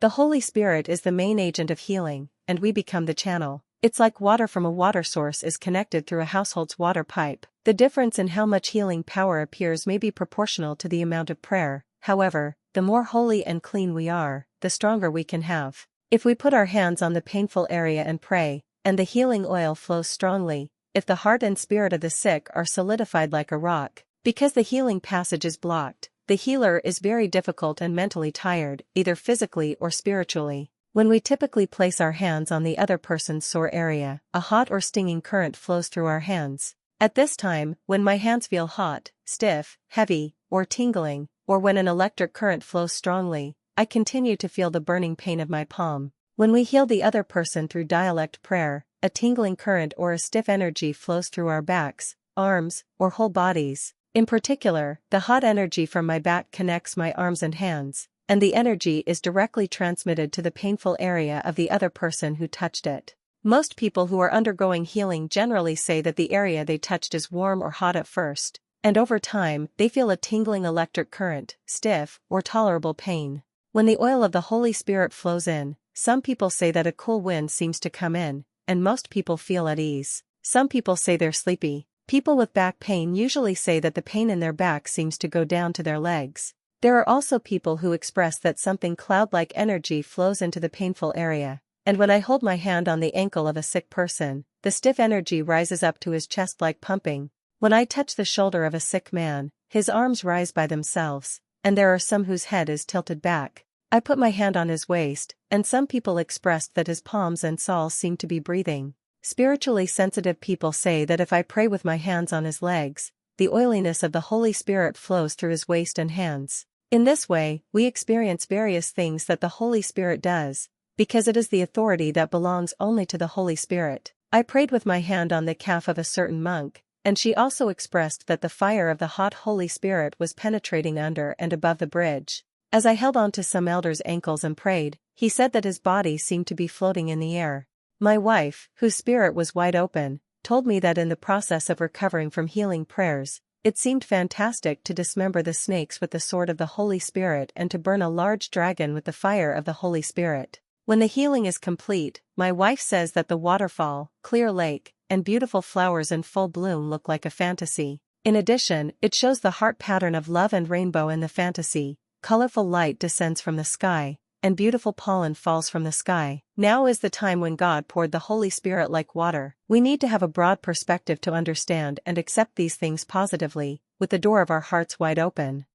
The Holy Spirit is the main agent of healing, and we become the channel. It's like water from a water source is connected through a household's water pipe. The difference in how much healing power appears may be proportional to the amount of prayer. However, the more holy and clean we are, the stronger we can have. If we put our hands on the painful area and pray, and the healing oil flows strongly, if the heart and spirit of the sick are solidified like a rock, because the healing passage is blocked, the healer is very difficult and mentally tired, either physically or spiritually. When we typically place our hands on the other person's sore area, a hot or stinging current flows through our hands. At this time, when my hands feel hot, stiff, heavy, or tingling, or when an electric current flows strongly, I continue to feel the burning pain of my palm. When we heal the other person through dialect prayer, a tingling current or a stiff energy flows through our backs, arms, or whole bodies. In particular, the hot energy from my back connects my arms and hands, and the energy is directly transmitted to the painful area of the other person who touched it. Most people who are undergoing healing generally say that the area they touched is warm or hot at first, and over time, they feel a tingling electric current, stiff, or tolerable pain. When the oil of the Holy Spirit flows in, some people say that a cool wind seems to come in, and most people feel at ease. Some people say they're sleepy. People with back pain usually say that the pain in their back seems to go down to their legs. There are also people who express that something cloud-like energy flows into the painful area, and when I hold my hand on the ankle of a sick person, the stiff energy rises up to his chest like pumping. When I touch the shoulder of a sick man, his arms rise by themselves, and there are some whose head is tilted back. I put my hand on his waist, and some people expressed that his palms and soles seem to be breathing. Spiritually sensitive people say that if I pray with my hands on his legs, the oiliness of the Holy Spirit flows through his waist and hands. In this way, we experience various things that the Holy Spirit does, because it is the authority that belongs only to the Holy Spirit. I prayed with my hand on the calf of a certain monk, and she also expressed that the fire of the hot Holy Spirit was penetrating under and above the bridge. As I held on to some elder's ankles and prayed, he said that his body seemed to be floating in the air. My wife, whose spirit was wide open, told me that in the process of recovering from healing prayers, it seemed fantastic to dismember the snakes with the sword of the Holy Spirit and to burn a large dragon with the fire of the Holy Spirit. When the healing is complete, my wife says that the waterfall, clear lake, and beautiful flowers in full bloom look like a fantasy. In addition, it shows the heart pattern of love and rainbow in the fantasy. Colorful light descends from the sky, and beautiful pollen falls from the sky. Now is the time when God poured the Holy Spirit like water. We need to have a broad perspective to understand and accept these things positively, with the door of our hearts wide open.